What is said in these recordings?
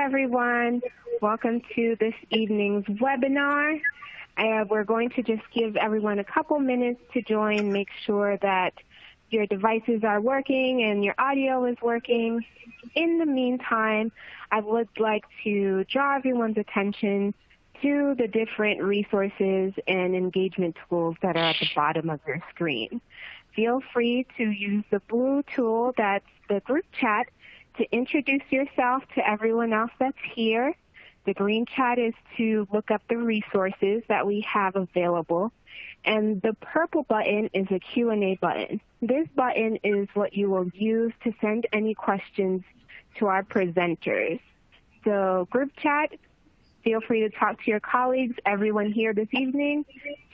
everyone. Welcome to this evening's webinar. We're going to just give everyone a couple minutes to join, make sure that your devices are working and your audio is working. In the meantime, I would like to draw everyone's attention to the different resources and engagement tools that are at the bottom of your screen. Feel free to use the blue tool that's the group chat to introduce yourself to everyone else that's here. The green chat is to look up the resources that we have available. And the purple button is a Q&A button. This button is what you will use to send any questions to our presenters. So group chat, feel free to talk to your colleagues, everyone here this evening.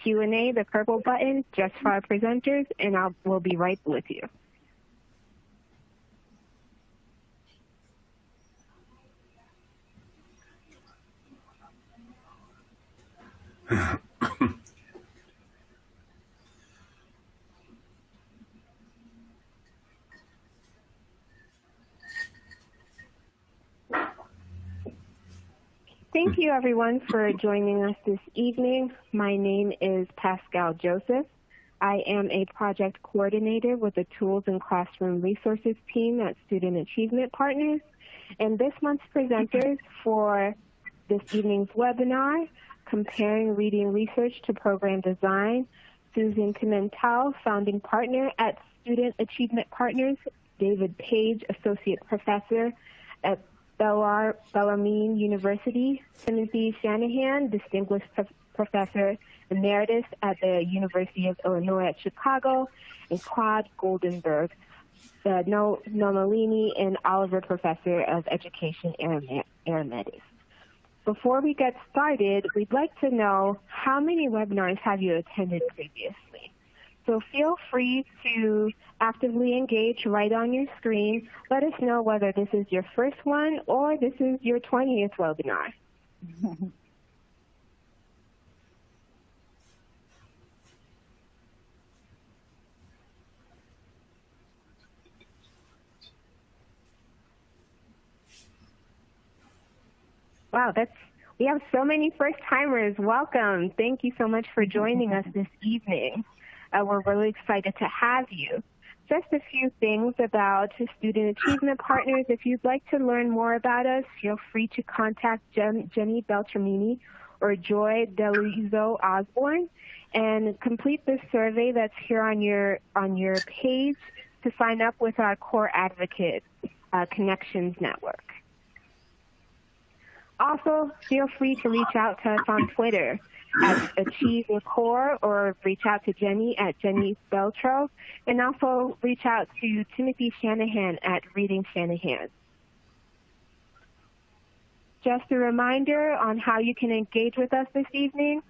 Q&A, the purple button, just for our presenters, and we'll be right with you. Thank you, everyone, for joining us this evening. My name is Pascal Joseph. I am a project coordinator with the Tools and Classroom Resources team at Student Achievement Partners. And this month's presenters for this evening's webinar, Comparing Reading Research to Program Design, Susan Pimentel, founding partner at Student Achievement Partners, David Paige, associate professor at Bellarmine University, Timothy Shanahan, distinguished professor emeritus at the University of Illinois at Chicago, and Claude Goldenberg, Nomalini and Oliver Professor of Education Emeritus. Before we get started, we'd like to know how many webinars have you attended previously? So feel free to actively engage right on your screen. Let us know whether this is your first one or this is your 20th webinar. Wow, we have so many first-timers. Welcome. Thank you so much for joining us this evening. We're really excited to have you. Just a few things about Student Achievement Partners. If you'd like to learn more about us, feel free to contact Jenny Beltramini or Joy Delizo Osborne and complete the survey that's here on your page to sign up with our Core Advocate Connections Network. Also, feel free to reach out to us on Twitter at AchieveCore or reach out to Jenny at Jenny Beltro, and also reach out to Timothy Shanahan at Reading Shanahan. Just a reminder on how you can engage with us this evening.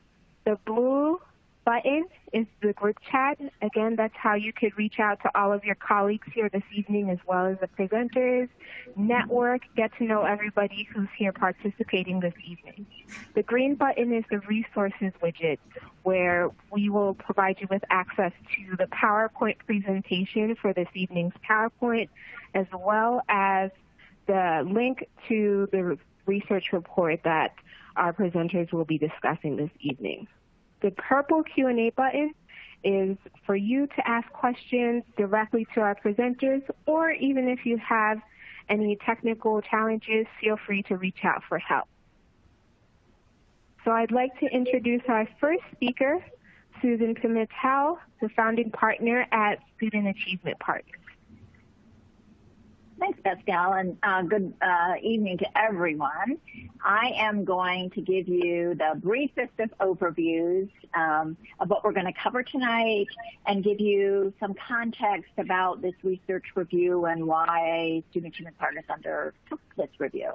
The blue button is the group chat. Again, that's how you could reach out to all of your colleagues here this evening as well as the presenters, network, get to know everybody who's here participating this evening. The green button is the resources widget where we will provide you with access to the PowerPoint presentation for this evening's PowerPoint as well as the link to the research report that our presenters will be discussing this evening. The purple Q&A button is for you to ask questions directly to our presenters, or even if you have any technical challenges, feel free to reach out for help. So I'd like to introduce our first speaker, Susan Pimentel, the founding partner at Student Achievement Partners. Thanks, Pascal, and good evening to everyone. I am going to give you the briefest of overviews of what we're going to cover tonight and give you some context about this research review and why Student Achievement Partners undertook this review.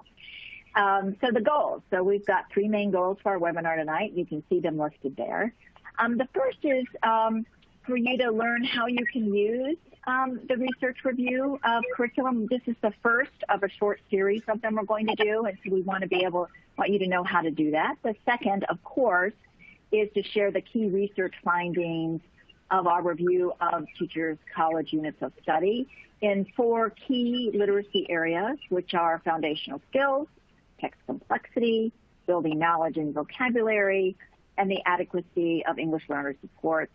So the goals. So we've got three main goals for our webinar tonight. You can see them listed there. The first is for you to learn how you can use the research review of curriculum. This is the first of a short series of them we're going to do, and so we want you to know how to do that. The second, of course, is to share the key research findings of our review of teachers' college units of study in 4 key literacy areas, which are foundational skills, text complexity, building knowledge and vocabulary, and the adequacy of English learner supports.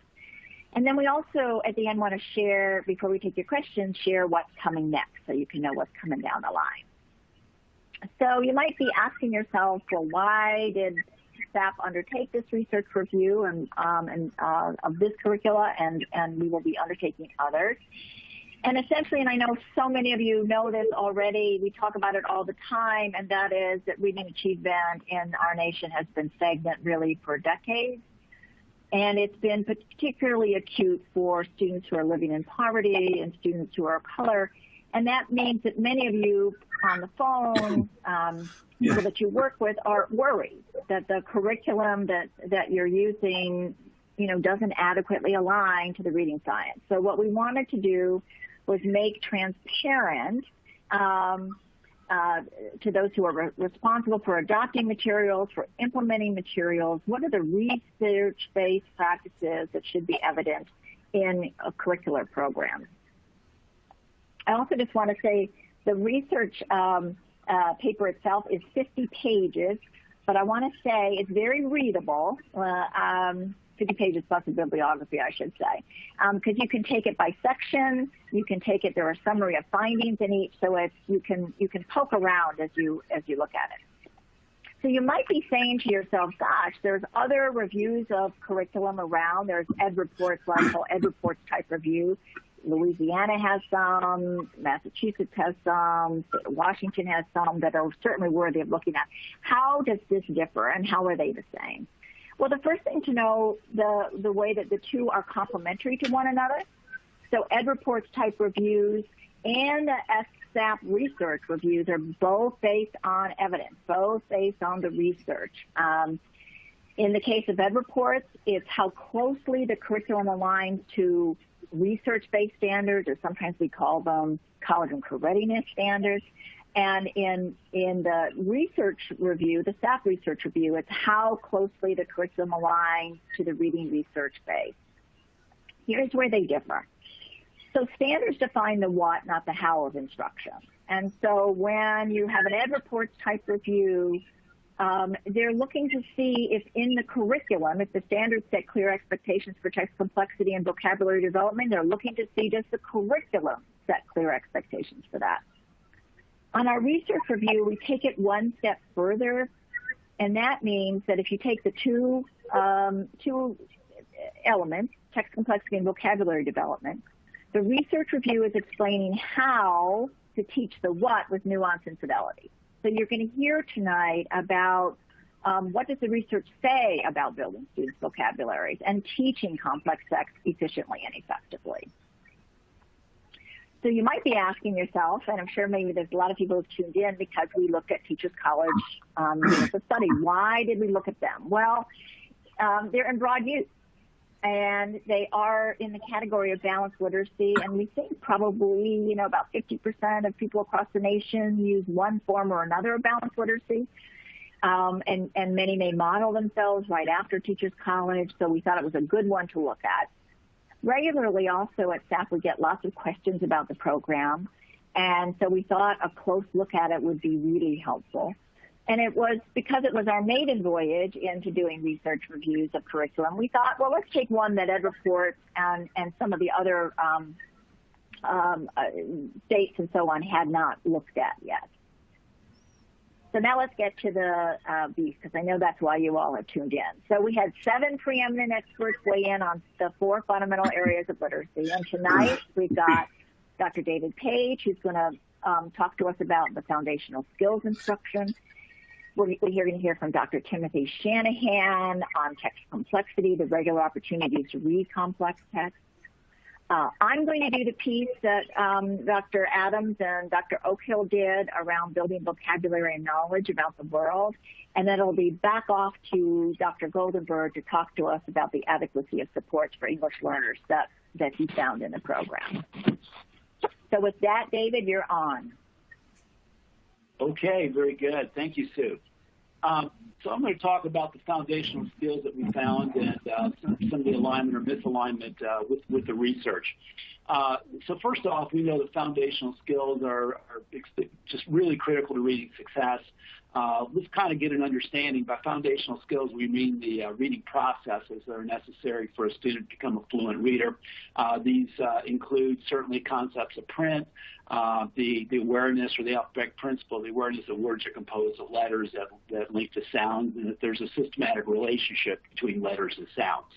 And then we also, at the end, want to share, before we take your questions, share what's coming next so you can know what's coming down the line. So you might be asking yourself, well, why did staff undertake this research review of this curricula, and we will be undertaking others? And essentially, and I know so many of you know this already, we talk about it all the time, and that is that reading achievement in our nation has been stagnant really for decades. And it's been particularly acute for students who are living in poverty and students who are of color. And that means that many of you on the phone, people that you work with, are worried that the curriculum that you're using, doesn't adequately align to the reading science. So what we wanted to do was make transparent to those who are responsible for adopting materials, for implementing materials, what are the research-based practices that should be evident in a curricular program. I also just want to say the research paper itself is 50 pages, but I want to say it's very readable. 50 pages plus a bibliography, I should say, because you can take it by section. You can take it. There are a summary of findings in each, so you can poke around as you look at it. So you might be saying to yourself, "Gosh, there's other reviews of curriculum around. There's EdReports, what I call EdReports-Type review. Louisiana has some, Massachusetts has some, Washington has some that are certainly worthy of looking at. How does this differ, and how are they the same?" Well, the first thing to know, the way that the two are complementary to one another. So EdReports-Type reviews and the SSAP research reviews are both based on evidence, both based on the research. In the case of EdReports, it's how closely the curriculum aligns to research-based standards, or sometimes we call them college and career readiness standards. And in the research review, the staff research review, it's how closely the curriculum aligns to the reading research base. Here's where they differ. So standards define the what, not the how of instruction. And so when you have an EdReports-Type review, they're looking to see if in the curriculum, if the standards set clear expectations for text complexity and vocabulary development, they're looking to see does the curriculum set clear expectations for that. On our research review, we take it one step further, and that means that if you take the two elements, text complexity and vocabulary development, the research review is explaining how to teach the what with nuance and fidelity. So you're going to hear tonight about what does the research say about building students' vocabularies and teaching complex text efficiently and effectively. So you might be asking yourself, and I'm sure maybe there's a lot of people who've tuned in because we looked at Teachers College units of study. Why did we look at them? Well, they're in broad use, and they are in the category of balanced literacy, and we think probably, about 50% of people across the nation use one form or another of balanced literacy, and many may model themselves right after Teachers College, so we thought it was a good one to look at. Regularly also at staff, we get lots of questions about the program, and so we thought a close look at it would be really helpful. And it was because it was our maiden voyage into doing research reviews of curriculum, we thought, well, let's take one that EdReports and some of the other states and so on had not looked at yet. So now let's get to the beef, because I know that's why you all have tuned in. So we had 7 preeminent experts weigh in on the 4 fundamental areas of literacy. And tonight we've got Dr. David Paige, who's going to talk to us about the foundational skills instruction. We're going to hear from Dr. Timothy Shanahan on text complexity, the regular opportunities to read complex text. I'm going to do the piece that Dr. Adams and Dr. Oakhill did around building vocabulary and knowledge about the world, and then it'll be back off to Dr. Goldenberg to talk to us about the adequacy of supports for English learners that he found in the program. So with that, David, you're on. Okay, very good. Thank you, Sue. So I'm going to talk about the foundational skills that we found and some of the alignment or misalignment with the research. So first off, we know that foundational skills are just really critical to reading success. let's kind of get an understanding. By foundational skills, we mean the reading processes that are necessary for a student to become a fluent reader. These include certainly concepts of print, the awareness or the alphabetic principle, the awareness that words are composed of letters that link to sounds, and that there's a systematic relationship between letters and sounds.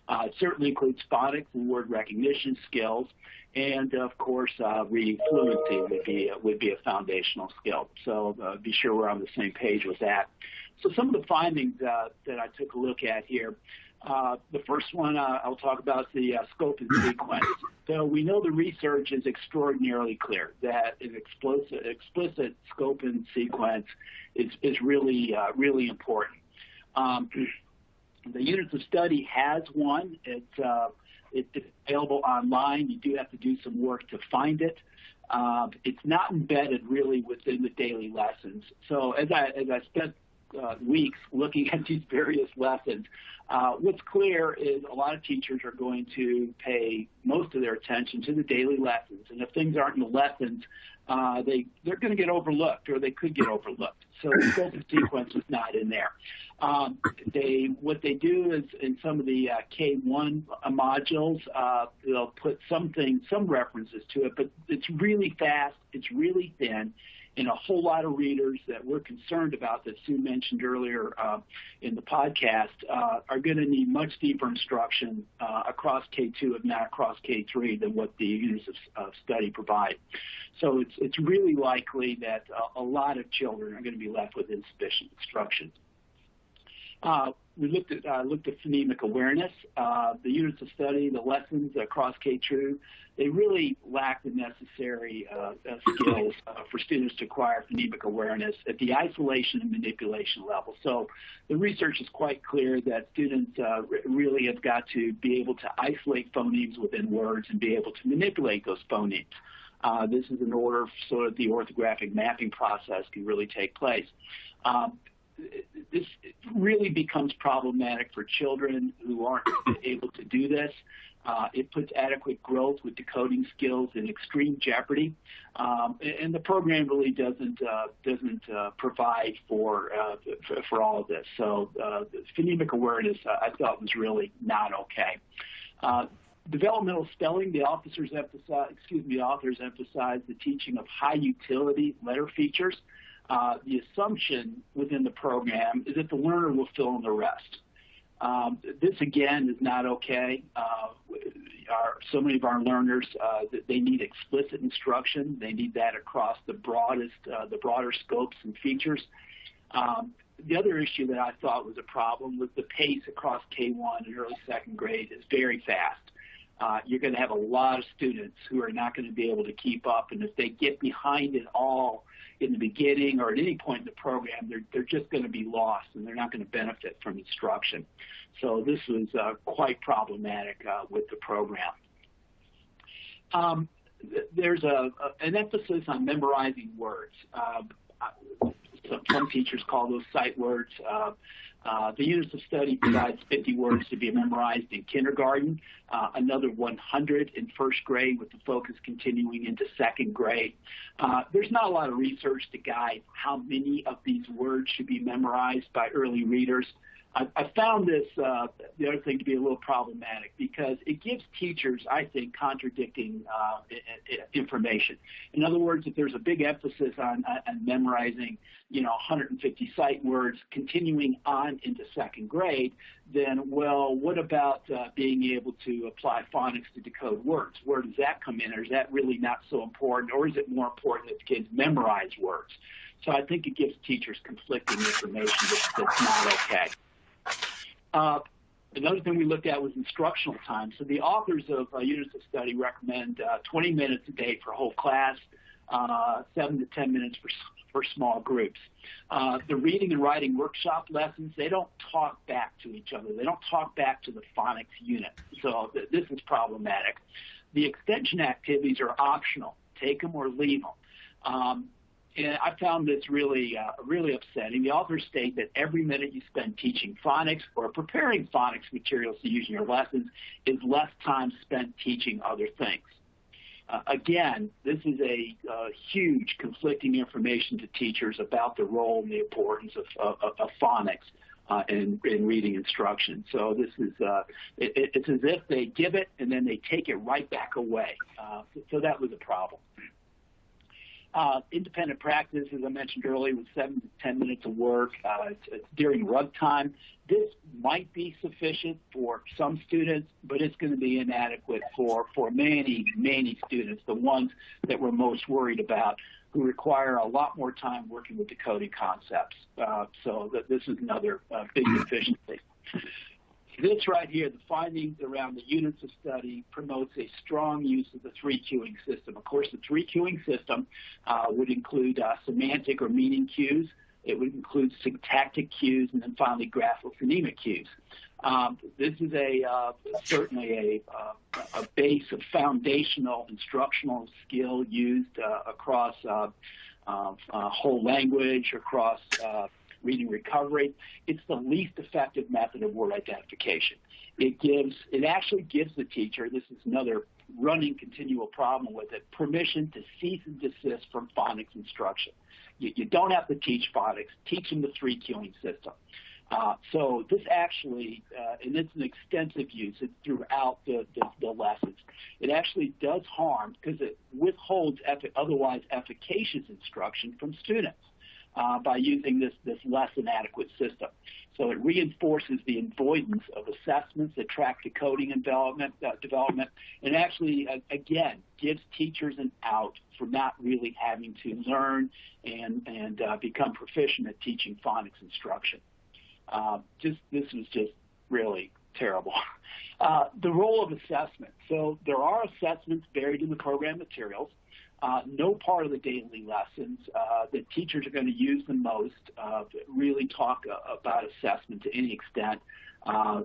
It certainly includes phonics and word recognition skills, and of course, reading fluency would be a foundational skill. So be sure we're on the same page with that. So some of the findings that I took a look at here. The first one I'll talk about is the scope and sequence. So we know the research is extraordinarily clear that an explicit scope and sequence is really important. The Units of Study has one. It's available online. You do have to do some work to find it. It's not embedded really within the daily lessons. So as I spent weeks looking at these various lessons, what's clear is a lot of teachers are going to pay most of their attention to the daily lessons. And if things aren't in the lessons, they're going to get overlooked, or they could get overlooked. So the scope and sequence is not in there. What they do is in some of the K1 modules, they'll put some references to it, but it's really fast, it's really thin, and a whole lot of readers that we're concerned about, that Sue mentioned earlier in the podcast, are going to need much deeper instruction across K2, if not across K3, than what the Units of Study provide. So it's really likely that a lot of children are going to be left with insufficient instruction. We looked at phonemic awareness. The Units of Study, the lessons across K2, they really lack the necessary skills for students to acquire phonemic awareness at the isolation and manipulation level. So the research is quite clear that students really have got to be able to isolate phonemes within words and be able to manipulate those phonemes. This is in order so that the orthographic mapping process can really take place. This really becomes problematic for children who aren't able to do this. It puts adequate growth with decoding skills in extreme jeopardy, and the program really doesn't provide for all of this. So phonemic awareness, I thought, was really not okay. Developmental spelling, the authors emphasize the teaching of high utility letter features. The assumption within the program is that the learner will fill in the rest. This, again, is not okay. So many of our learners, they need explicit instruction. They need that across the broader scopes and features. The other issue that I thought was a problem was the pace across K1 and early second grade is very fast. You're going to have a lot of students who are not going to be able to keep up, and if they get behind it all in the beginning or at any point in the program, they're just going to be lost, and they're not going to benefit from instruction. So this was quite problematic with the program. There's an emphasis on memorizing words. Some teachers call those sight words. The Units of Study provides 50 words to be memorized in kindergarten, another 100 in first grade, with the focus continuing into second grade. There's not a lot of research to guide how many of these words should be memorized by early readers. I found this, the other thing, to be a little problematic because it gives teachers, I think, contradicting information. In other words, if there's a big emphasis on memorizing, 150 sight words continuing on into second grade, then, well, what about being able to apply phonics to decode words? Where does that come in? Or is that really not so important? Or is it more important that kids memorize words? So I think it gives teachers conflicting information that's not okay. Another thing we looked at was instructional time. So the authors of Units of Study recommend 20 minutes a day for a whole class, 7 to 10 minutes for small groups. The reading and writing workshop lessons, they don't talk back to each other. They don't talk back to the phonics unit. So this is problematic. The extension activities are optional. Take them or leave them. And I found this really upsetting. The authors state that every minute you spend teaching phonics or preparing phonics materials to use in your lessons is less time spent teaching other things. Again, this is a huge conflicting information to teachers about the role and the importance of phonics in reading instruction. So this is it's as if they give it and then they take it right back away. So that was a problem. Independent practice, as I mentioned earlier, was 7 to 10 minutes of work. It's during rug time. This might be sufficient for some students, but it's going to be inadequate for many, many students, the ones that we're most worried about, who require a lot more time working with decoding concepts. So this is another big deficiency. This right here, the findings around the units of study, promotes a strong use of the 3-cueing system. Of course, the 3-cueing system would include semantic or meaning cues. It would include syntactic cues, and then finally grapho-phonemic cues. This is certainly a base of foundational instructional skill used across whole language, across reading recovery. It's the least effective method of word identification. It actually gives the teacher, this is another running continual problem with it, permission to cease and desist from phonics instruction. You don't have to teach phonics, teach them the 3-cueing system. So this actually, and it's an extensive use, it's throughout the lessons. It actually does harm because it withholds otherwise efficacious instruction from students by using this less than adequate system. So it reinforces the avoidance of assessments that track decoding and development, and actually, again, gives teachers an out for not really having to learn and become proficient at teaching phonics instruction. This was just really terrible. The role of assessment. So there are assessments buried in the program materials. No part of the daily lessons that teachers are going to use the most really talk about assessment to any extent.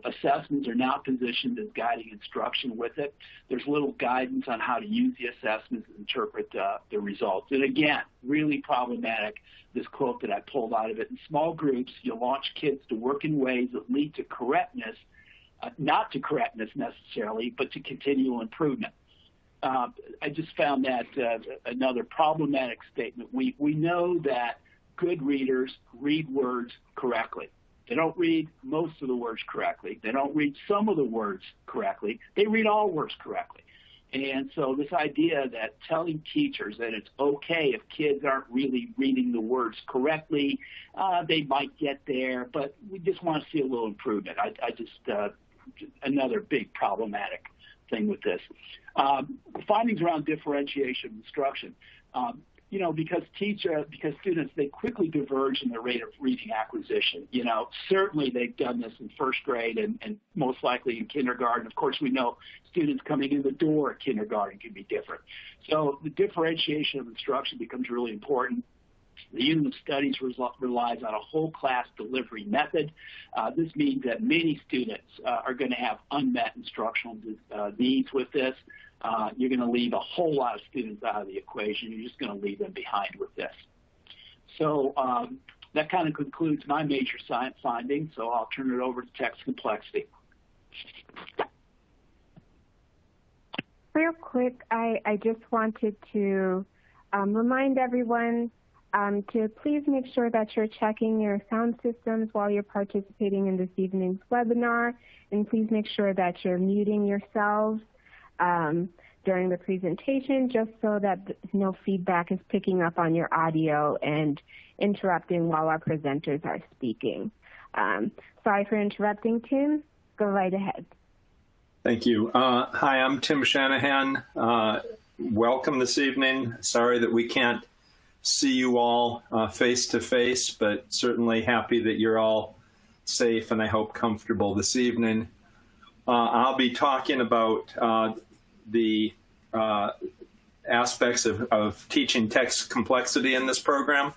Assessments are not positioned as guiding instruction with it. There's little guidance on how to use the assessments and interpret the results. And again, really problematic, this quote that I pulled out of it. In small groups, you launch kids to work in ways that lead to correctness, not to correctness necessarily, but to continual improvement. I just found that another problematic statement. We know that good readers read words correctly. They don't read most of the words correctly. They don't read some of the words correctly. They read all words correctly. And so this idea that telling teachers that it's okay if kids aren't really reading the words correctly, they might get there, but we just want to see a little improvement. Another big problematic thing with this. Findings around differentiation instruction. Because students, they quickly diverge in their rate of reading acquisition. Certainly they've done this in first grade and most likely in kindergarten. Of course, we know students coming in the door at kindergarten can be different. So the differentiation of instruction becomes really important. The unit of studies relies on a whole class delivery method. This means that many students are going to have unmet instructional needs with this. You're going to leave a whole lot of students out of the equation. You're just going to leave them behind with this. So that kind of concludes my major science findings, so I'll turn it over to text complexity. Real quick, I just wanted to remind everyone to please make sure that you're checking your sound systems while you're participating in this evening's webinar, and please make sure that you're muting yourselves during the presentation, just so that no feedback is picking up on your audio and interrupting while our presenters are speaking. Sorry for interrupting, Tim. Go right ahead. Thank you. Hi, I'm Tim Shanahan. Welcome this evening. Sorry that we can't see you all face to face, but certainly happy that you're all safe and I hope comfortable this evening. I'll be talking about the aspects of teaching text complexity in this program.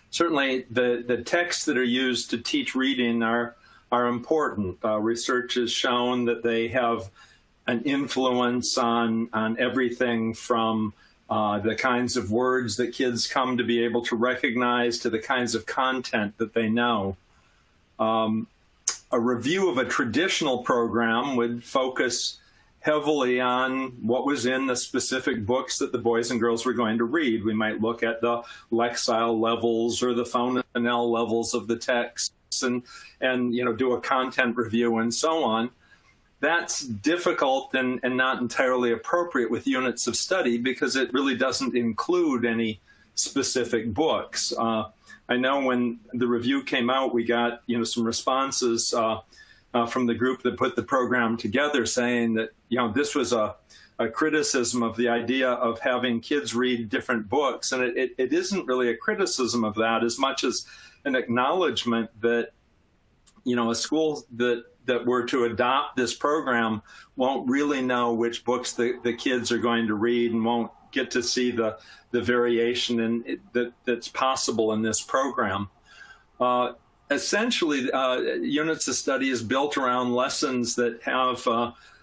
Certainly the texts that are used to teach reading are important. Research has shown that they have an influence on everything from the kinds of words that kids come to be able to recognize to the kinds of content that they know. A review of a traditional program would focus heavily on what was in the specific books that the boys and girls were going to read. We might look at the lexile levels or the phonemic levels of the texts and do a content review and so on. That's difficult and not entirely appropriate with units of study because it really doesn't include any specific books. I know when the review came out, we got some responses from the group that put the program together saying that this was a criticism of the idea of having kids read different books, and it isn't really a criticism of that as much as an acknowledgement that a school that were to adopt this program won't really know which books the kids are going to read and won't get to see the variation that's possible in this program. Essentially, units of study is built around lessons that have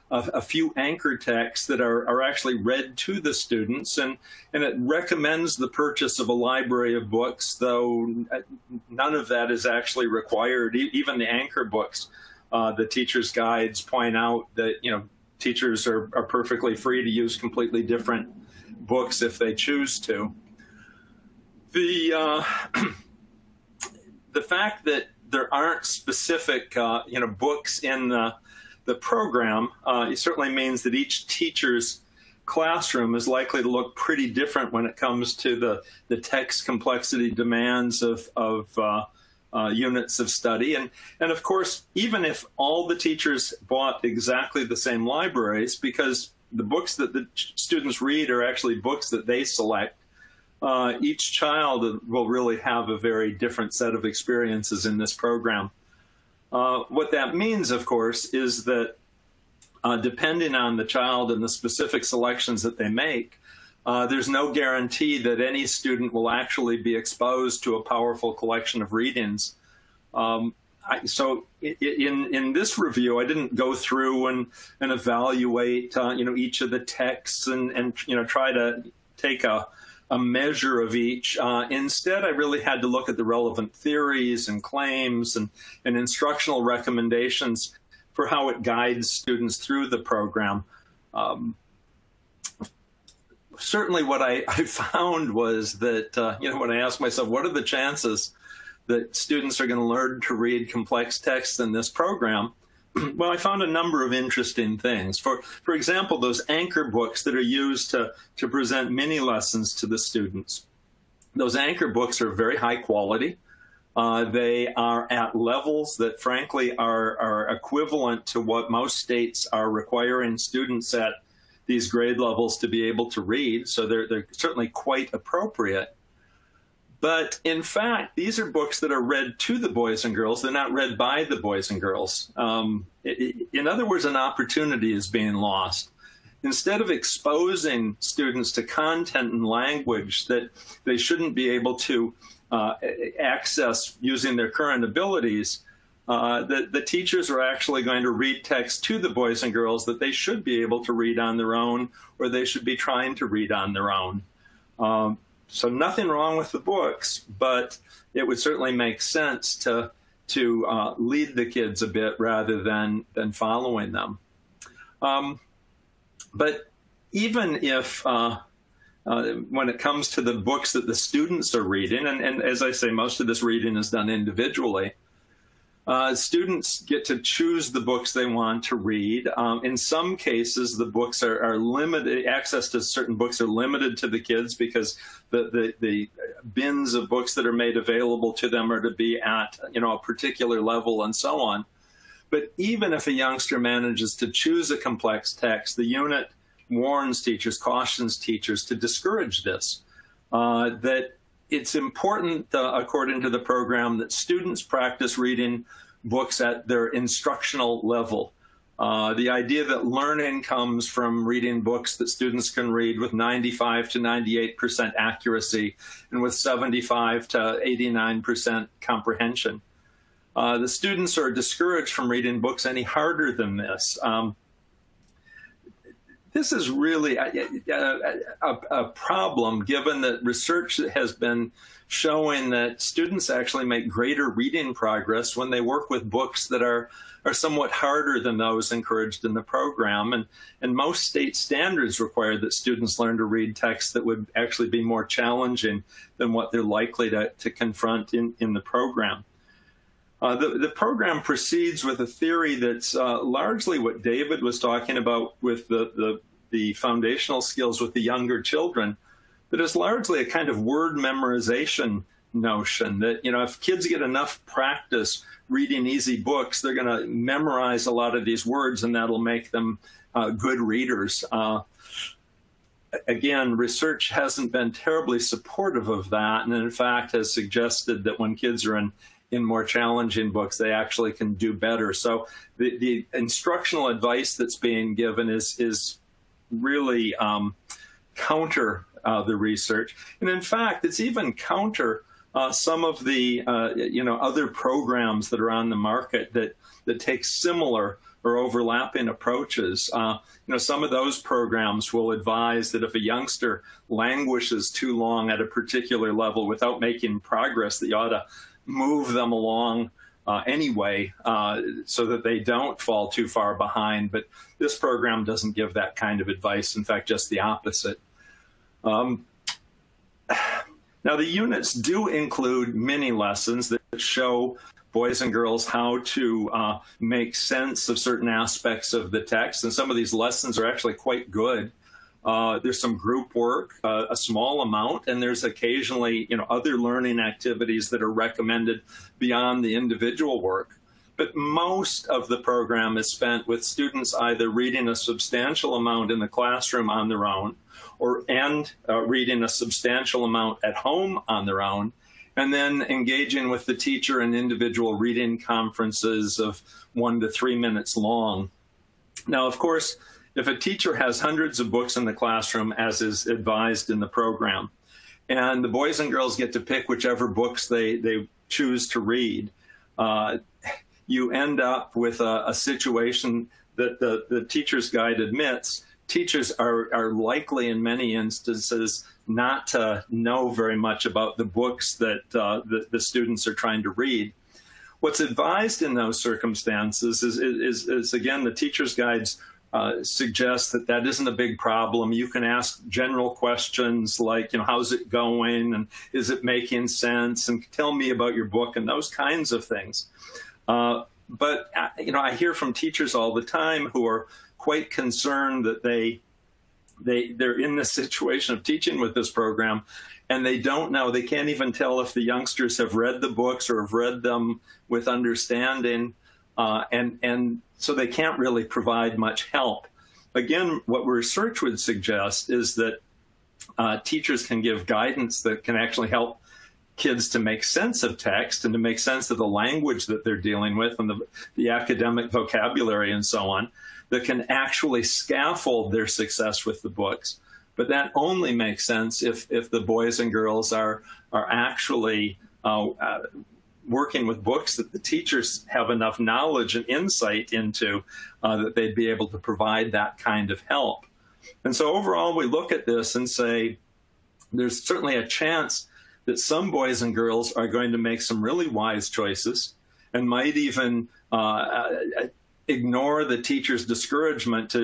a few anchor texts that are actually read to the students, and it recommends the purchase of a library of books, though none of that is actually required. Even the anchor books, the teacher's guides point out that teachers are perfectly free to use completely different books if they choose to. The fact that there aren't specific books in the program certainly means that each teacher's classroom is likely to look pretty different when it comes to the text complexity demands of units of study. And of course, even if all the teachers bought exactly the same libraries, because the books that the students read are actually books that they select, each child will really have a very different set of experiences in this program. What that means, of course, is that depending on the child and the specific selections that they make, there's no guarantee that any student will actually be exposed to a powerful collection of readings. So in this review, I didn't go through and evaluate each of the texts and try to take a measure of each. Instead, I really had to look at the relevant theories and claims and instructional recommendations for how it guides students through the program. Certainly what I found was that, when I asked myself, what are the chances that students are going to learn to read complex texts in this program? Well, I found a number of interesting things. For example, those anchor books that are used to present mini lessons to the students. Those anchor books are very high quality. They are at levels that, frankly, are equivalent to what most states are requiring students at these grade levels to be able to read. So they're certainly quite appropriate. But in fact, these are books that are read to the boys and girls. They're not read by the boys and girls. In other words, an opportunity is being lost. Instead of exposing students to content and language that they shouldn't be able to access using their current abilities, the teachers are actually going to read text to the boys and girls that they should be able to read on their own, or they should be trying to read on their own. So nothing wrong with the books, but it would certainly make sense to lead the kids a bit rather than following them. But even if when it comes to the books that the students are reading, and as I say, most of this reading is done individually, students get to choose the books they want to read. In some cases, the books are limited. Access to certain books are limited to the kids because the bins of books that are made available to them are to be at a particular level and so on. But even if a youngster manages to choose a complex text, the unit warns teachers, cautions teachers to discourage this, that it's important, according to the program, that students practice reading books at their instructional level. The idea that learning comes from reading books that students can read with 95 to 98% accuracy and with 75 to 89% comprehension. The students are discouraged from reading books any harder than this. this is really a problem, given that research has been showing that students actually make greater reading progress when they work with books that are somewhat harder than those encouraged in the program. And most state standards require that students learn to read texts that would actually be more challenging than what they're likely to confront in the program. The program proceeds with a theory that's largely what David was talking about with the foundational skills with the younger children, but it's largely a kind of word memorization notion that, if kids get enough practice reading easy books, they're going to memorize a lot of these words, and that'll make them good readers. Again, research hasn't been terribly supportive of that, and in fact has suggested that when kids are in more challenging books, they actually can do better. So the instructional advice that's being given is really counter the research. And in fact, it's even counter some of the other programs that are on the market that take similar or overlapping approaches. Some of those programs will advise that if a youngster languishes too long at a particular level without making progress, that you ought to move them along anyway, so that they don't fall too far behind. But this program doesn't give that kind of advice. In fact, just the opposite. Now, the units do include mini lessons that show boys and girls how to make sense of certain aspects of the text. And some of these lessons are actually quite good. There's some group work, a small amount, and there's occasionally, other learning activities that are recommended beyond the individual work. But most of the program is spent with students either reading a substantial amount in the classroom on their own, and reading a substantial amount at home on their own, and then engaging with the teacher in individual reading conferences of 1 to 3 minutes long. Now, of course, if a teacher has hundreds of books in the classroom, as is advised in the program, and the boys and girls get to pick whichever books they choose to read, you end up with a situation that the teacher's guide admits teachers are likely in many instances not to know very much about the books that the students are trying to read. What's advised in those circumstances is again, the teacher's guides suggest that isn't a big problem. You can ask general questions like, how's it going? And is it making sense? And tell me about your book and those kinds of things. But I hear from teachers all the time who are quite concerned that they're in this situation of teaching with this program, and they don't know, they can't even tell if the youngsters have read the books or have read them with understanding, and so they can't really provide much help. Again, what research would suggest is that teachers can give guidance that can actually help kids to make sense of text and to make sense of the language that they're dealing with and the academic vocabulary and so on, that can actually scaffold their success with the books. But that only makes sense if the boys and girls are actually working with books that the teachers have enough knowledge and insight into that they'd be able to provide that kind of help. And so overall, we look at this and say, there's certainly a chance that some boys and girls are going to make some really wise choices and might even ignore the teacher's discouragement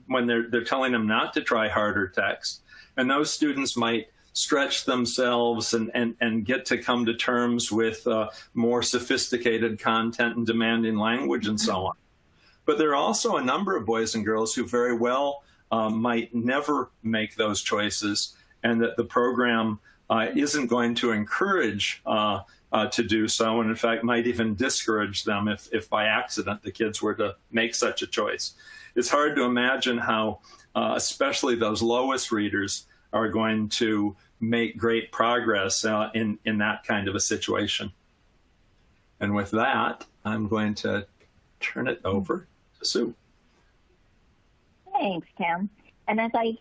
when they're telling them not to try harder text. And those students might stretch themselves and get to come to terms with more sophisticated content and demanding language and so on. But there are also a number of boys and girls who very well might never make those choices, and that the program isn't going to encourage to do so, and in fact might even discourage them if by accident the kids were to make such a choice. It's hard to imagine how especially those lowest readers are going to make great progress in that kind of a situation. And with that, I'm going to turn it over to Sue. Thanks, Tim. And as I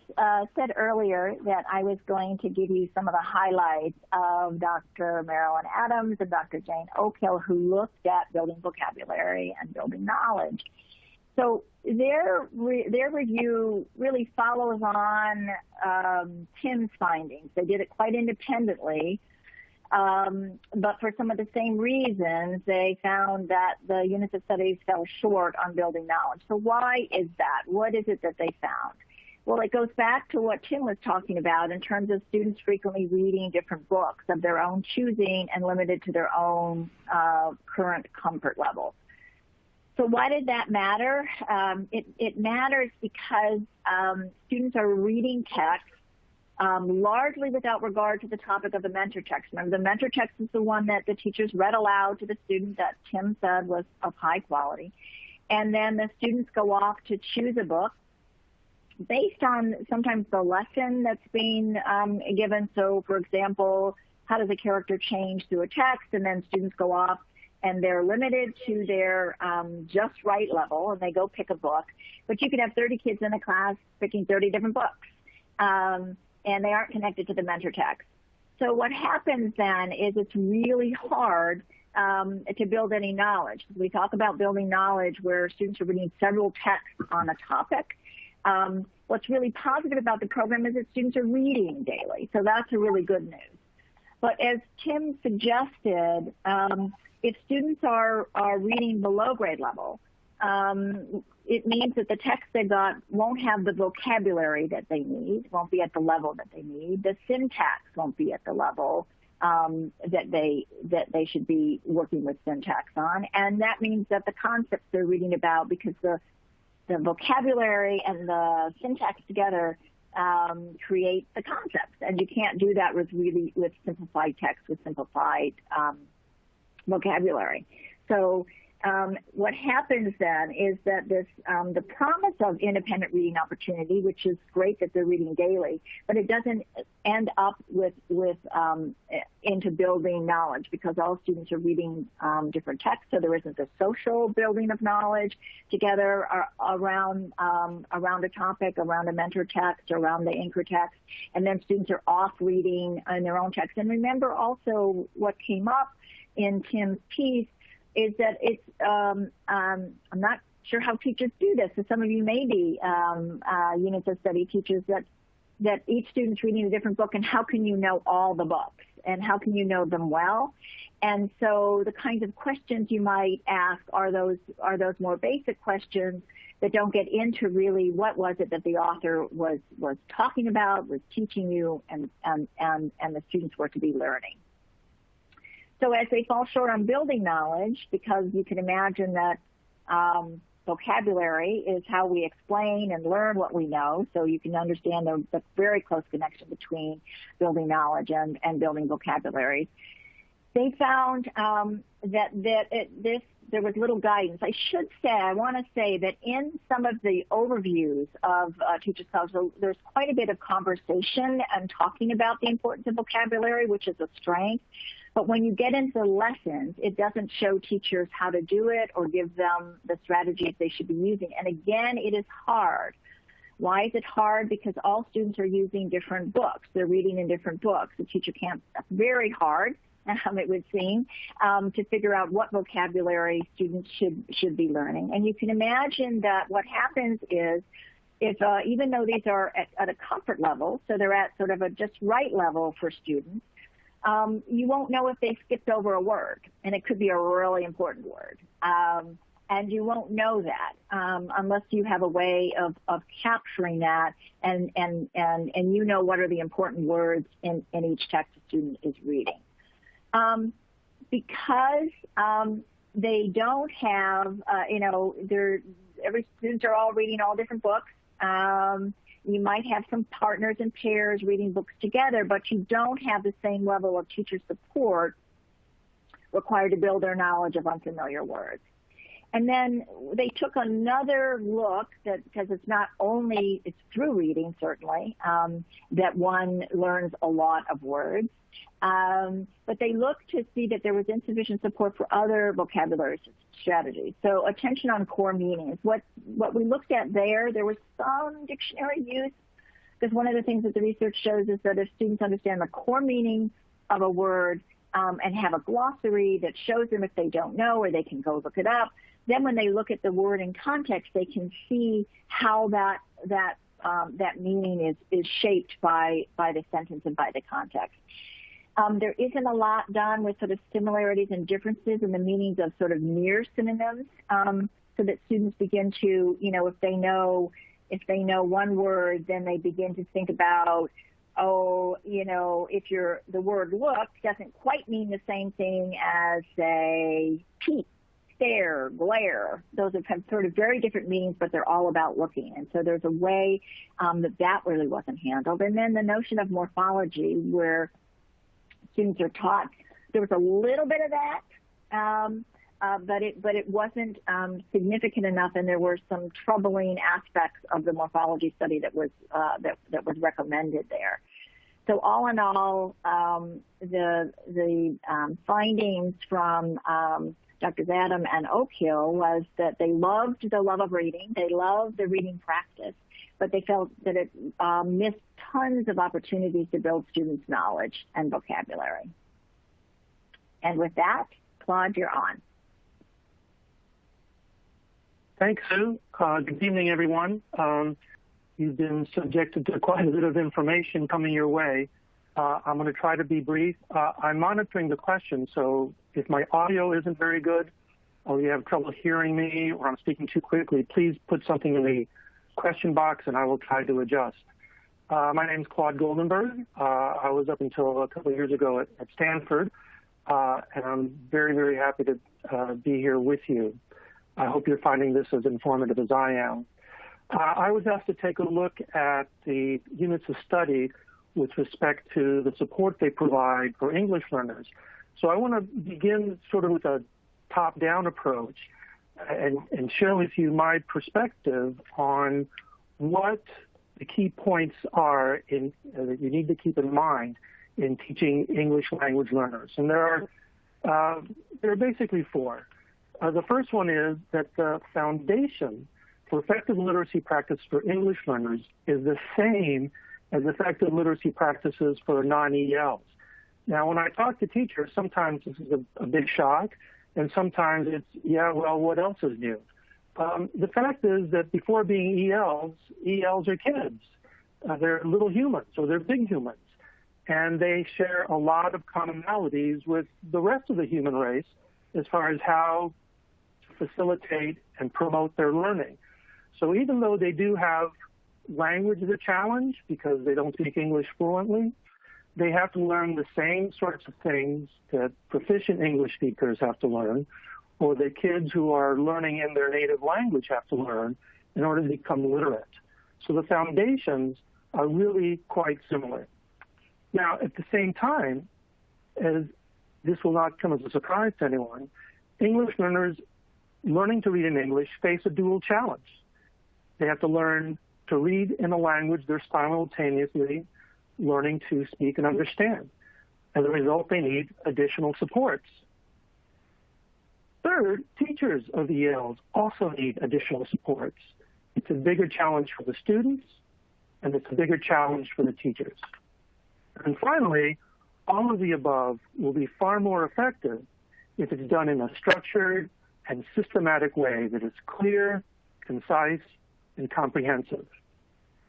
said earlier, that I was going to give you some of the highlights of Dr. Marilyn Adams and Dr. Jane Oakhill, who looked at building vocabulary and building knowledge. So their review really follows on Tim's findings. They did it quite independently, but for some of the same reasons, they found that the units of studies fell short on building knowledge. So why is that? What is it that they found? Well, it goes back to what Tim was talking about in terms of students frequently reading different books of their own choosing and limited to their own current comfort level. So why did that matter? It matters because students are reading text largely without regard to the topic of the mentor text. Remember, the mentor text is the one that the teachers read aloud to the student that Tim said was of high quality. And then the students go off to choose a book based on sometimes the lesson that's being given. So, for example, how does a character change through a text? And then students go off and they're limited to their just right level, and they go pick a book. But you could have 30 kids in a class picking 30 different books, and they aren't connected to the mentor text. So what happens then is it's really hard to build any knowledge. We talk about building knowledge where students are reading several texts on a topic. What's really positive about the program is that students are reading daily, so that's a really good news. But as Tim suggested, if students are reading below grade level, it means that the text they got won't have the vocabulary that they need, won't be at the level that they need. The syntax won't be at the level that they should be working with syntax on, and that means that the concepts they're reading about, because the vocabulary and the syntax together create the concepts, and you can't do that with simplified text with simplified vocabulary. So what happens then is that this the promise of independent reading opportunity, which is great that they're reading daily, but it doesn't end up with into building knowledge, because all students are reading different texts, so there isn't a social building of knowledge together around a topic, around a mentor text, around the anchor text, and then students are off reading in their own text. And remember also what came up in Tim's piece is that it's, I'm not sure how teachers do this. So some of you may be units of study teachers that each student's reading a different book, and how can you know all the books, and how can you know them well? And so the kinds of questions you might ask are those more basic questions that don't get into really what was it that the author was talking about, was teaching you, and the students were to be learning. So as they fall short on building knowledge, because you can imagine that vocabulary is how we explain and learn what we know, so you can understand the very close connection between building knowledge and building vocabularies. They found that there was little guidance. I want to say that in some of the overviews of Teachers College, there's quite a bit of conversation and talking about the importance of vocabulary, which is a strength. But when you get into the lessons, it doesn't show teachers how to do it or give them the strategies they should be using. And again, it is hard. Why is it hard? Because all students are using different books. They're reading in different books. The teacher can't, that's very hard, it would seem, to figure out what vocabulary students should be learning. And you can imagine that what happens is, if even though these are at a comfort level, so they're at sort of a just right level for students, you won't know if they skipped over a word, and it could be a really important word. And you won't know that unless you have a way of capturing that, and you know what are the important words in each text a student is reading. Because they don't have, every students are all reading all different books. You might have some partners and pairs reading books together, but you don't have the same level of teacher support required to build their knowledge of unfamiliar words. And then they took another look, because it's through reading, certainly, that one learns a lot of words. But they looked to see that there was insufficient support for other vocabulary strategies. So attention on core meanings. What we looked at there was some dictionary use, because one of the things that the research shows is that if students understand the core meaning of a word and have a glossary that shows them if they don't know, or they can go look it up, then when they look at the word in context, they can see how that meaning is shaped by the sentence and by the context. There isn't a lot done with sort of similarities and differences in the meanings of sort of near synonyms, so that students begin to, if they know one word, then they begin to think about, if the word look doesn't quite mean the same thing as, say, peep, stare, glare. Those have sort of very different meanings, but they're all about looking. And so there's a way that really wasn't handled. And then the notion of morphology, where students are taught, there was a little bit of that, but it wasn't significant enough, and there were some troubling aspects of the morphology study that was recommended there. So all in all, the findings from Drs. Adam and Oakhill was that they loved the love of reading, they loved the reading practice, but they felt that it missed tons of opportunities to build students' knowledge and vocabulary. And with that, Claude, you're on. Thanks, Sue. Good evening, everyone. You've been subjected to quite a bit of information coming your way. I'm going to try to be brief. I'm monitoring the questions, so if my audio isn't very good, or you have trouble hearing me, or I'm speaking too quickly, please put something in the question box and I will try to adjust. My name is Claude Goldenberg. I was up until a couple of years ago at Stanford, and I'm very, very happy to be here with you. I hope you're finding this as informative as I am. I was asked to take a look at the units of study with respect to the support they provide for English learners. So I want to begin sort of with a top-down approach and share with you my perspective on what the key points are that you need to keep in mind in teaching English language learners. And there are basically four. The first one is that the foundation for effective literacy practice for English learners is the same as effective literacy practices for non-ELs. Now, when I talk to teachers, sometimes this is a big shock, and sometimes it's, what else is new? The fact is that before being ELs are kids. They're little humans, or they're big humans, and they share a lot of commonalities with the rest of the human race as far as how to facilitate and promote their learning. So even though they do have language as a challenge because they don't speak English fluently, they have to learn the same sorts of things that proficient English speakers have to learn, or the kids who are learning in their native language have to learn in order to become literate. So the foundations are really quite similar. Now, at the same time, as this will not come as a surprise to anyone, English learners learning to read in English face a dual challenge. They have to learn to read in a language they're simultaneously learning to speak and understand. As a result, they need additional supports. Third, teachers of ELs also need additional supports. It's a bigger challenge for the students, and it's a bigger challenge for the teachers. And finally, all of the above will be far more effective if it's done in a structured and systematic way that is clear, concise, and comprehensive.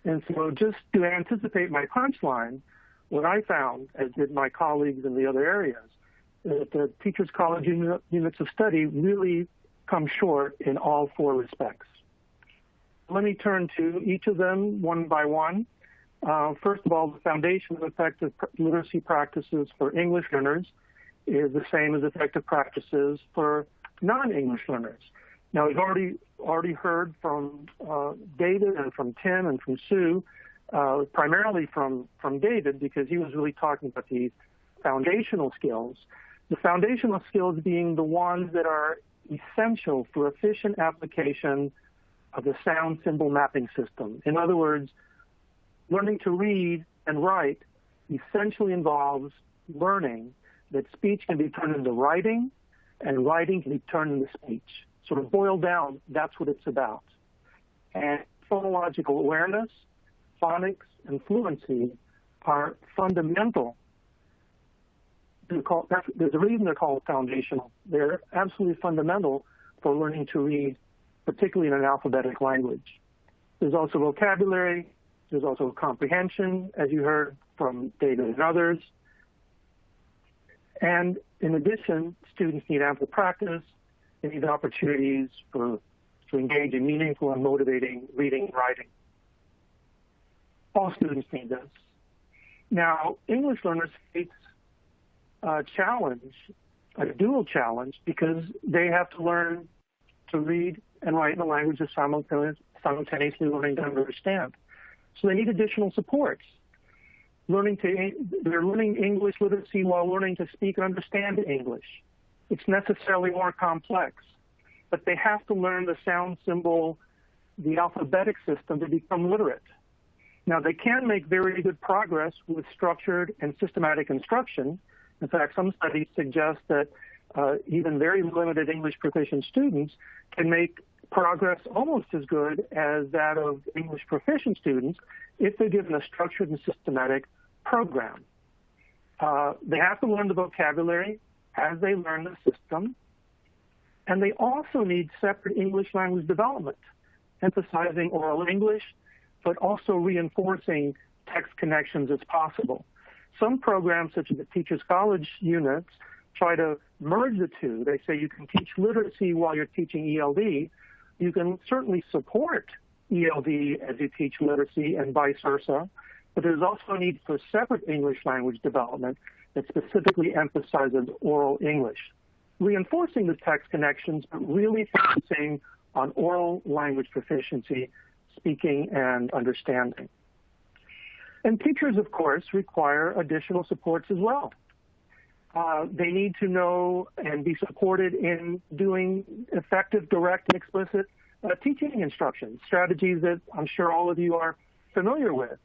And so just to anticipate my punchline, what I found, as did my colleagues in the other areas, is that the Teachers College units of study really come short in all four respects. Let me turn to each of them one by one. First of all, the foundation of effective literacy practices for English learners is the same as effective practices for non-English learners. Now, we've already heard from David and from Tim and from Sue, primarily from David, because he was really talking about the foundational skills. The foundational skills being the ones that are essential for efficient application of the sound symbol mapping system. In other words, learning to read and write essentially involves learning that speech can be turned into writing and writing can be turned into speech. Sort of boiled down, that's what it's about. And phonological awareness, phonics, and fluency are fundamental. There's a reason they're called foundational. They're absolutely fundamental for learning to read, particularly in an alphabetic language. There's also vocabulary. There's also comprehension, as you heard from David and others. And in addition, students need ample practice. They need opportunities to engage in meaningful and motivating reading and writing. All students need this. Now, English learners face a challenge, a dual challenge, because they have to learn to read and write in a language of simultaneously learning to understand. So they need additional supports. They're learning English literacy while learning to speak and understand English. It's necessarily more complex, but they have to learn the sound symbol, the alphabetic system to become literate. Now, they can make very good progress with structured and systematic instruction. In fact, some studies suggest that even very limited English proficient students can make progress almost as good as that of English proficient students if they're given a structured and systematic program. They have to learn the vocabulary as they learn the system, and they also need separate English language development, emphasizing oral English, but also reinforcing text connections as possible. Some programs, such as the Teachers College units, try to merge the two. They say you can teach literacy while you're teaching ELD. You can certainly support ELD as you teach literacy and vice versa, but there's also a need for separate English language development that specifically emphasizes oral English, reinforcing the text connections, but really focusing on oral language proficiency, speaking and understanding. And teachers, of course, require additional supports as well. They need to know and be supported in doing effective, direct, and explicit teaching instructions, strategies that I'm sure all of you are familiar with.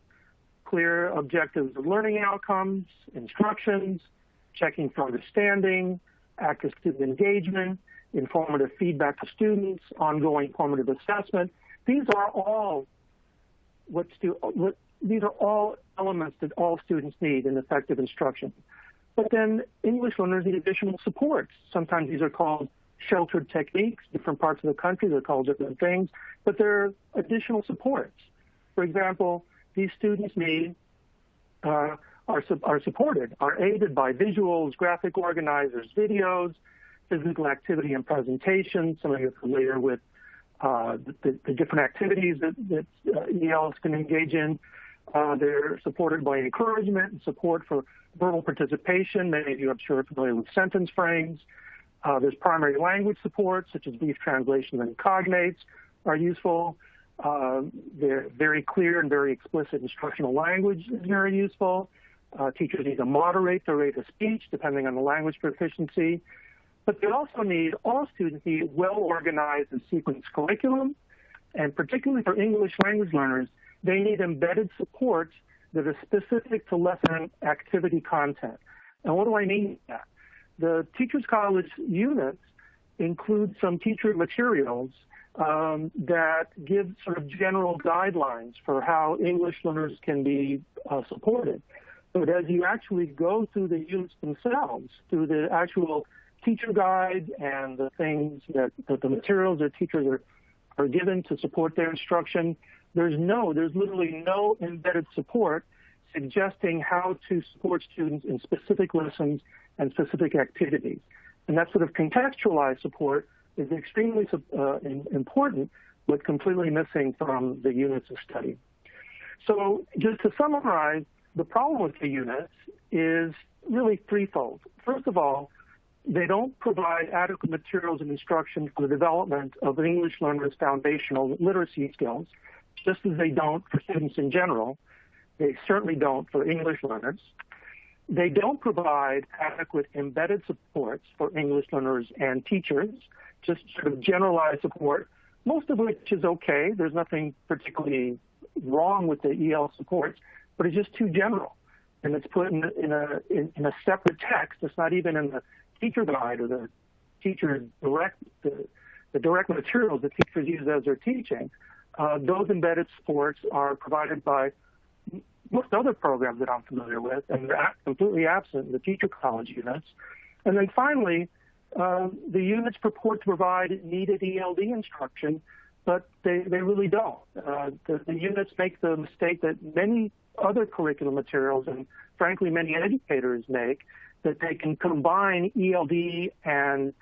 Clear objectives of learning outcomes, instructions, checking for understanding, active student engagement, informative feedback to students, ongoing formative assessment. These are all elements that all students need in effective instruction. But then English learners need additional supports. Sometimes these are called sheltered techniques. Different parts of the country, they're called different things, but they're additional supports. For example, these students are aided by visuals, graphic organizers, videos, physical activity and presentation. Some of you are familiar with the different activities that ELs can engage in. They're supported by encouragement and support for verbal participation. Many of you, I'm sure, are familiar with sentence frames. There's primary language support, such as brief translations and cognates are useful. They're very clear and very explicit instructional language is very useful. Teachers need to moderate their rate of speech depending on the language proficiency. But all students need well-organized and sequenced curriculum, and particularly for English language learners, they need embedded supports that are specific to lesson activity content. And what do I mean by that? The Teachers College units include some teacher materials that give sort of general guidelines for how English learners can be supported. But as you actually go through the units themselves, through the actual teacher guide and the things that the materials that teachers are given to support their instruction, there's literally no embedded support suggesting how to support students in specific lessons and specific activities. And that sort of contextualized support is extremely important, but completely missing from the units of study. So just to summarize, the problem with the units is really threefold. First of all, they don't provide adequate materials and instruction for the development of English learners' foundational literacy skills, just as they don't for students in general. They certainly don't for English learners. They don't provide adequate embedded supports for English learners and teachers, just sort of generalized support, most of which is okay. There's nothing particularly wrong with the EL supports, but it's just too general. And it's put in a separate text. It's not even in the teacher guide or the teacher the direct materials that teachers use as they're teaching. Those embedded supports are provided by most other programs that I'm familiar with, and they're completely absent in the Teacher College units. And then finally, the units purport to provide needed ELD instruction, but they really don't. The units make the mistake that many other curriculum materials and, frankly, many educators make, that they can combine ELD and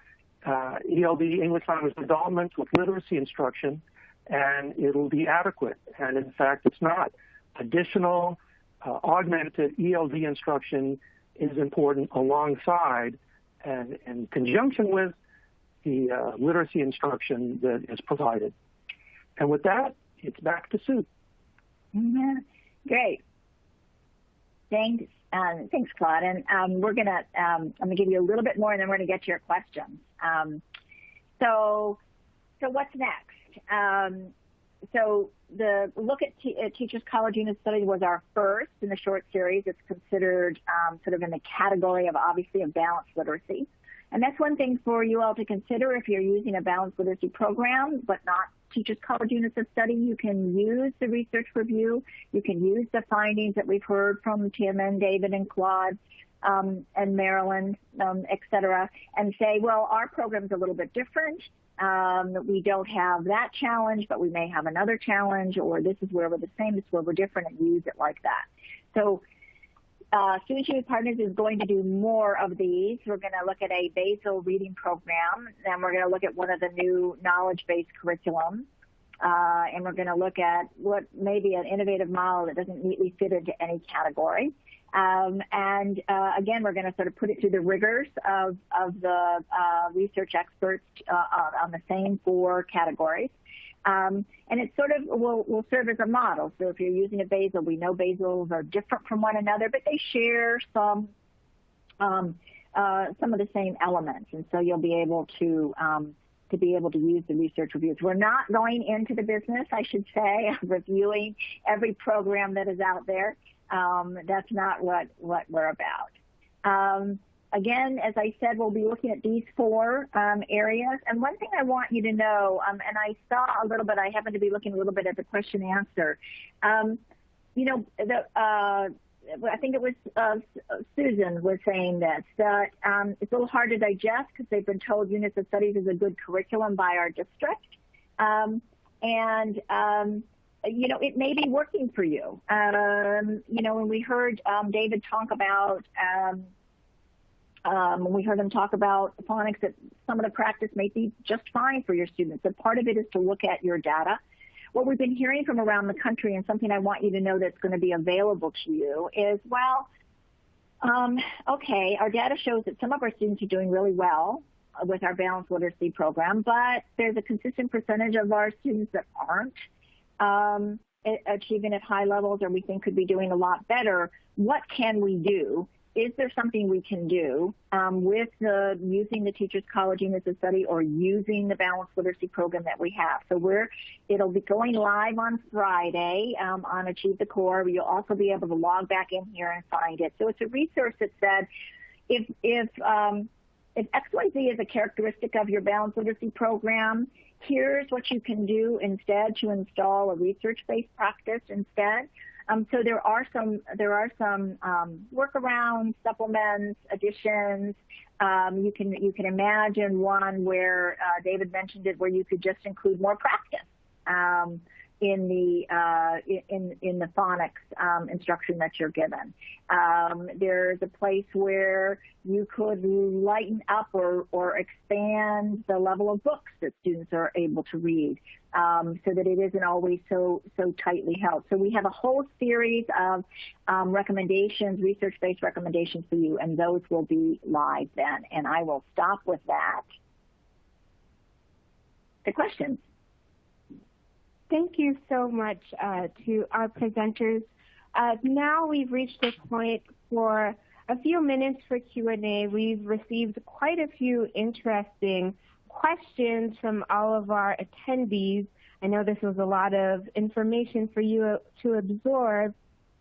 ELD, English Language Development, with literacy instruction, and it'll be adequate. And, in fact, it's not. Additional augmented ELD instruction is important alongside and in conjunction with the literacy instruction that is provided. And with that, it's back to Sue. Mm-hmm. Great. Thanks, Claude. And I'm gonna give you a little bit more, and then we're gonna get to your questions. So what's next? So the look at Teachers College Unit Study was our first in the short series. It's considered sort of in the category of, obviously, of balanced literacy. And that's one thing for you all to consider if you're using a balanced literacy program, but not Teachers College Units of Study. You can use the research review. You can use the findings that we've heard from Tim and David and Claude and Marilyn, et cetera, and say, well, our program's a little bit different. We don't have that challenge, but we may have another challenge, or this is where we're the same, this is where we're different, and use it like that. So Student Achievement Partners is going to do more of these. We're going to look at a basal reading program, then we're going to look at one of the new knowledge-based curriculums, and we're going to look at what may be an innovative model that doesn't neatly fit into any category. Again, we're going to sort of put it through the rigors of the research experts on the same 4 categories. And it sort of will serve as a model. So if you're using a basal, we know basals are different from one another, but they share some of the same elements. And so you'll be able to use the research reviews. We're not going into the business, I should say, of reviewing every program that is out there. That's not what we're about. Again, as I said, we'll be looking at these 4 areas. And one thing I want you to know, and I saw a little bit, I happened to be looking a little bit at the question answer. I think it was Susan was saying this, that it's a little hard to digest because they've been told Units of Studies is a good curriculum by our district. It may be working for you. When we heard David talk about, when we heard him talk about phonics, that some of the practice may be just fine for your students. And part of it is to look at your data. What we've been hearing from around the country, and something I want you to know that's going to be available to you, is, well, okay, our data shows that some of our students are doing really well with our balanced literacy program, but there's a consistent percentage of our students that aren't achieving at high levels, or we think could be doing a lot better. What can we do? Is there something we can do with using the Teachers College Units of Study or using the balanced literacy program that we have? So it'll be going live on Friday on Achieve the Core. You'll also be able to log back in here and find it. So it's a resource that said, if XYZ is a characteristic of your balanced literacy program, here's what you can do instead to install a research-based practice instead. So there are some workarounds, supplements, additions. You can imagine one where David mentioned it, where you could just include more practice in the phonics instruction that you're given. There's a place where you could lighten up or expand the level of books that students are able to read, so that it isn't always so tightly held. So we have a whole series of recommendations, research-based recommendations for you, and those will be live then. And I will stop with that. The questions. Thank you so much to our presenters. Now we've reached a point for a few minutes for Q&A. We've received quite a few interesting questions from all of our attendees. I know this was a lot of information for you to absorb.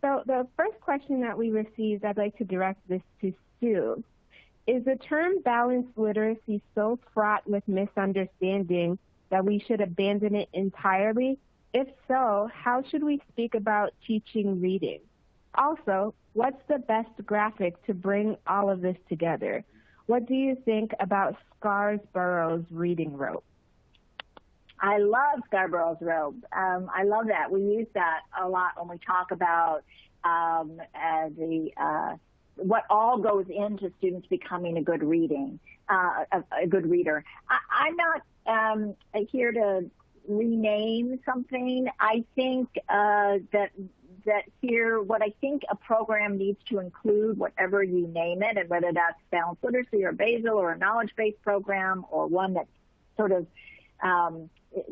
So the first question that we received, I'd like to direct this to Sue. Is the term balanced literacy so fraught with misunderstanding that we should abandon it entirely? If so, how should we speak about teaching reading? Also, what's the best graphic to bring all of this together? What do you think about Scarsborough's reading rope? I love Scarborough's rope. I love that. We use that a lot when we talk about what all goes into students becoming a good reader. I'm not here to rename something. I think that here, what I think a program needs to include, whatever you name it, and whether that's balanced literacy or Basel or a knowledge-based program or one that's sort of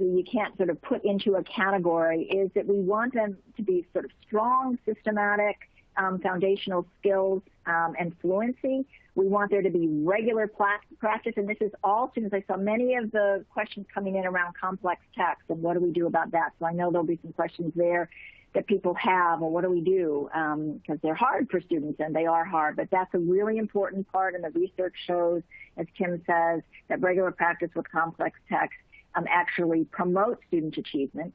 you can't sort of put into a category, is that we want them to be sort of strong, systematic, foundational skills and fluency. We want there to be regular practice, and this is all students. I saw many of the questions coming in around complex text, and what do we do about that? So I know there'll be some questions there that people have, or what do we do? Because they're hard for students, and they are hard, but that's a really important part, and the research shows, as Kim says, that regular practice with complex text actually promotes student achievement,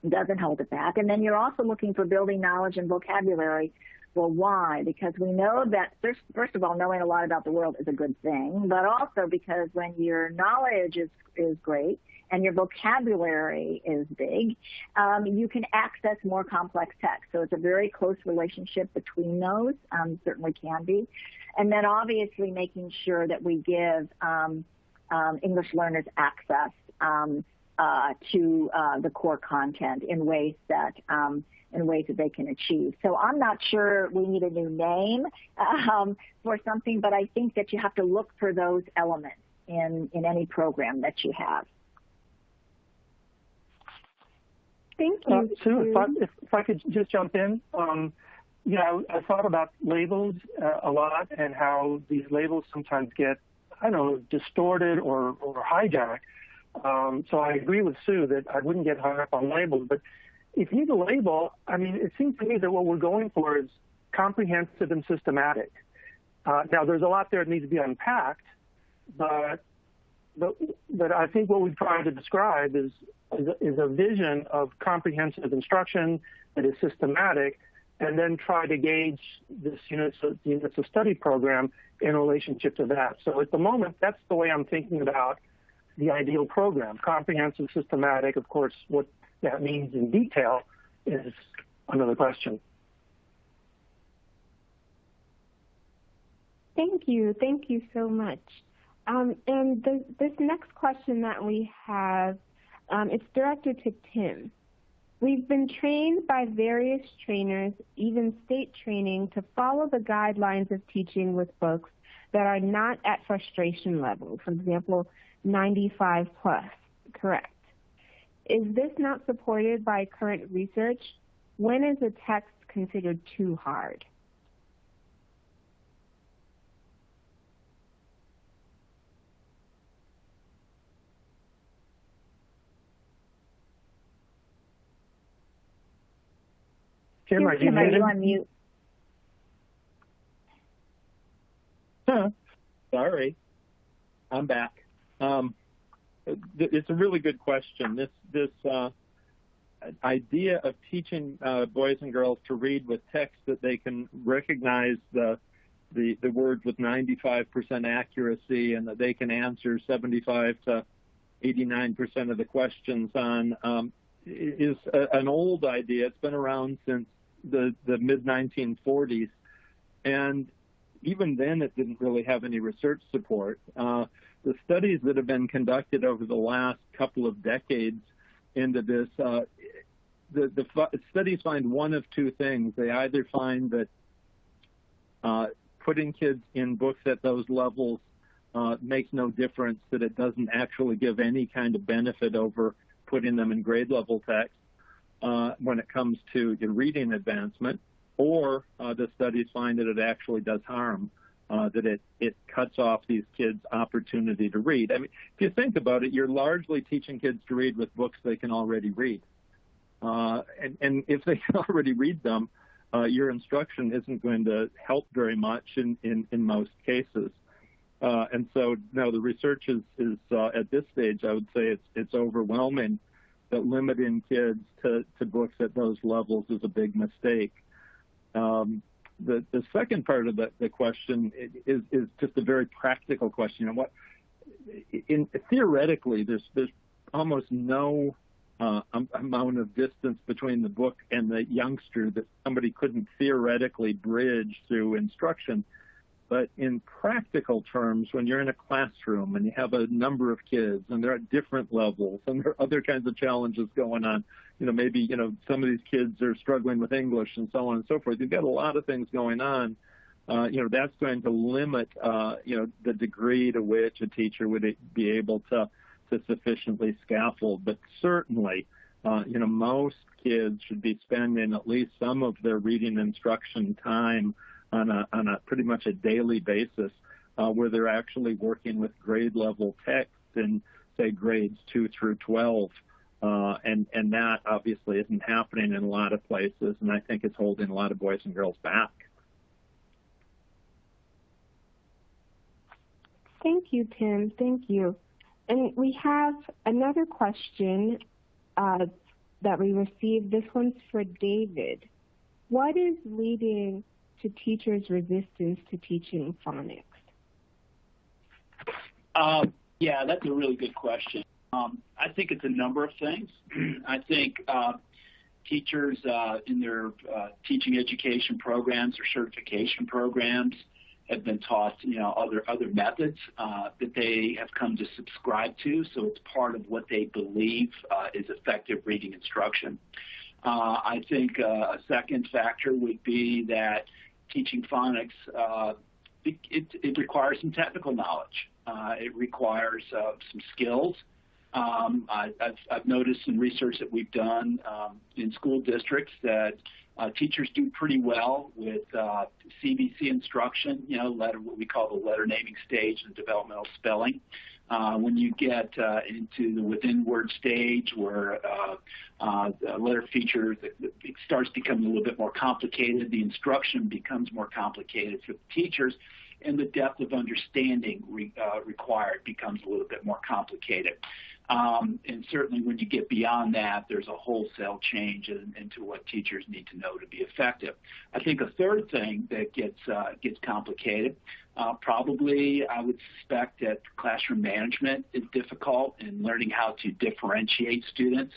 doesn't hold it back. And then you're also looking for building knowledge and vocabulary. Well, why? Because we know that, first of all, knowing a lot about the world is a good thing, but also because when your knowledge is great and your vocabulary is big, you can access more complex text. So it's a very close relationship between those, certainly can be. And then obviously making sure that we give English learners access to the core content in ways that they can achieve. So I'm not sure we need a new name for something, but I think that you have to look for those elements in any program that you have. Thank you. Sue, if I could just jump in. I thought about labels a lot and how these labels sometimes get, distorted or hijacked. So I agree with Sue that I wouldn't get hung up on labels. But if you need a label, it seems to me that what we're going for is comprehensive and systematic. Now, there's a lot there that needs to be unpacked, but I think what we've tried to describe is a vision of comprehensive instruction that is systematic, and then try to gauge this units of study program in relationship to that. So at the moment, that's the way I'm thinking about the ideal program. Comprehensive, systematic. Of course, what that means in detail is another question. Thank you so much. And this next question that we have, it's directed to Tim. We've been trained by various trainers, even state training, to follow the guidelines of teaching with books that are not at frustration level. For example, 95 plus, correct. Is this not supported by current research? When is a text considered too hard? Kim, are you on mute? Sorry, I'm back. It's a really good question. This idea of teaching boys and girls to read with text that they can recognize the words with 95% accuracy and that they can answer 75 to 89% of the questions on is an old idea. It's been around since the mid-1940s, and even then it didn't really have any research support. The studies that have been conducted over the last couple of decades into this, the studies find one of two things. They either find that putting kids in books at those levels makes no difference, that it doesn't actually give any kind of benefit over putting them in grade level text when it comes to the reading advancement, or the studies find that it actually does harm, that it cuts off these kids' opportunity to read. If you think about it, you're largely teaching kids to read with books they can already read. And if they can already read them, your instruction isn't going to help very much in most cases. And so, no, the research is at this stage, I would say it's overwhelming that limiting kids to books at those levels is a big mistake. the second part of the question is just a very practical question. Theoretically, there's almost no amount of distance between the book and the youngster that somebody couldn't theoretically bridge through instruction. But in practical terms, when you're in a classroom and you have a number of kids and they're at different levels and there are other kinds of challenges going on, maybe, some of these kids are struggling with English and so on and so forth. You've got a lot of things going on. That's going to limit, the degree to which a teacher would be able to sufficiently scaffold. But certainly, most kids should be spending at least some of their reading instruction time on a pretty much a daily basis, where they're actually working with grade level text in, say, grades 2 through 12. And that obviously isn't happening in a lot of places, and I think it's holding a lot of boys and girls back. Thank you, Tim. Thank you. And we have another question that we received. This one's for David. What is leading to teachers' resistance to teaching phonics? Yeah, that's a really good question. I think it's a number of things. I think teachers in their teaching education programs or certification programs have been taught, other methods that they have come to subscribe to. So it's part of what they believe is effective reading instruction. I think a second factor would be that teaching phonics, it requires some technical knowledge. It requires some skills. I've noticed in research that we've done in school districts that teachers do pretty well with CBC instruction, what we call the letter naming stage and developmental spelling. When you get into the within word stage where the letter feature it starts becoming a little bit more complicated, the instruction becomes more complicated for the teachers, and the depth of understanding required becomes a little bit more complicated. And certainly when you get beyond that, there's a wholesale change into what teachers need to know to be effective. I think a third thing that gets complicated, probably I would suspect that classroom management is difficult in learning how to differentiate students.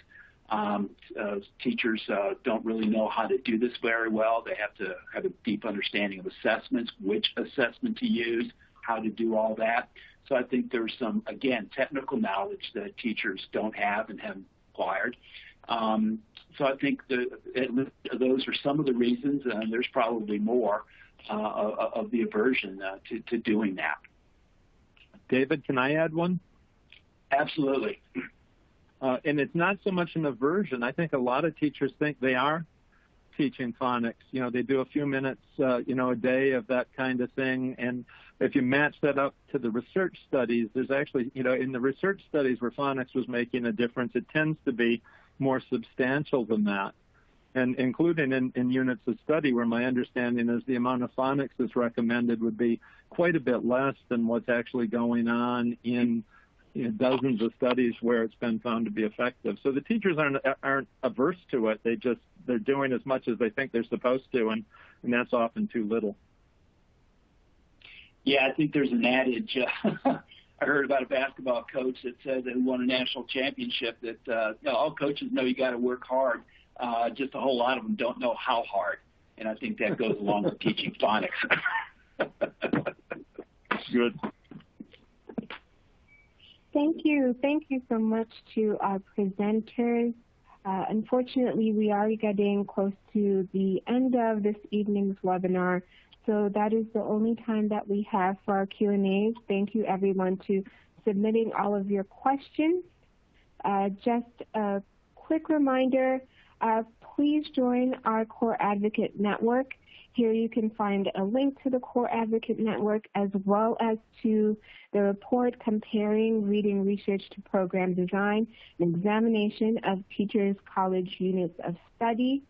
Teachers don't really know how to do this very well. They have to have a deep understanding of assessments, which assessment to use, how to do all that. So I think there's some, again, technical knowledge that teachers don't have and haven't acquired. So I think those are some of the reasons, and there's probably more of the aversion to doing that. David, can I add one? Absolutely. And it's not so much an aversion. I think a lot of teachers think they are teaching phonics. They do a few minutes, a day of that kind of thing. And if you match that up to the research studies, there's actually, in the research studies where phonics was making a difference, it tends to be more substantial than that. And including in units of study where my understanding is the amount of phonics that's recommended would be quite a bit less than what's actually going on in dozens of studies where it's been found to be effective. So the teachers aren't averse to it. They're doing as much as they think they're supposed to, and that's often too little. Yeah, I think there's an adage. I heard about a basketball coach that said that he won a national championship that all coaches know you got to work hard. Just a whole lot of them don't know how hard. And I think that goes along with teaching phonics. Good. Thank you. Thank you so much to our presenters. Unfortunately, we are getting close to the end of this evening's webinar, so that is the only time that we have for our Q&As. Thank you, everyone, to submitting all of your questions. Just a quick reminder, please join our Core Advocate Network. Here you can find a link to the Core Advocate Network as well as to the report comparing reading research to program design and examination of teachers' college units of study.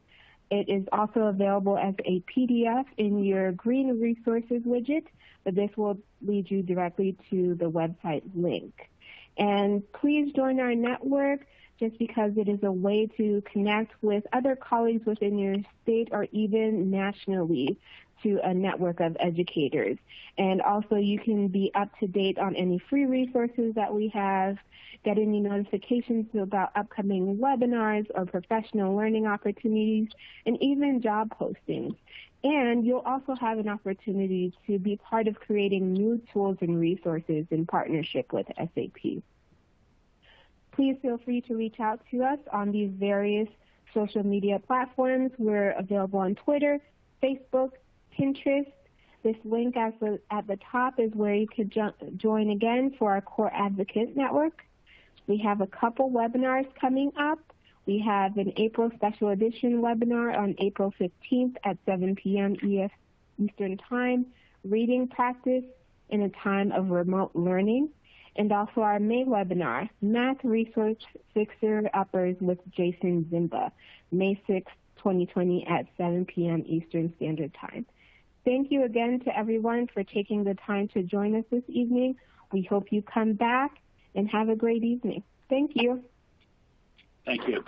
It is also available as a PDF in your green resources widget, but this will lead you directly to the website link. And please join our network. just because it is a way to connect with other colleagues within your state or even nationally to a network of educators. And also you can be up to date on any free resources that we have, get any notifications about upcoming webinars or professional learning opportunities, and even job postings. And you'll also have an opportunity to be part of creating new tools and resources in partnership with SAP. Please feel free to reach out to us on these various social media platforms. We're available on Twitter, Facebook, Pinterest. This link at the top is where you could join again for our Core Advocate Network. We have a couple webinars coming up. We have an April special edition webinar on April 15th at 7 p.m. Eastern Time, reading practice in a time of remote learning, and also our May webinar, Math Resource Fixer Uppers with Jason Zimba, May 6, 2020 at 7 p.m. Eastern Standard Time. Thank you again to everyone for taking the time to join us this evening. We hope you come back and have a great evening. Thank you. Thank you.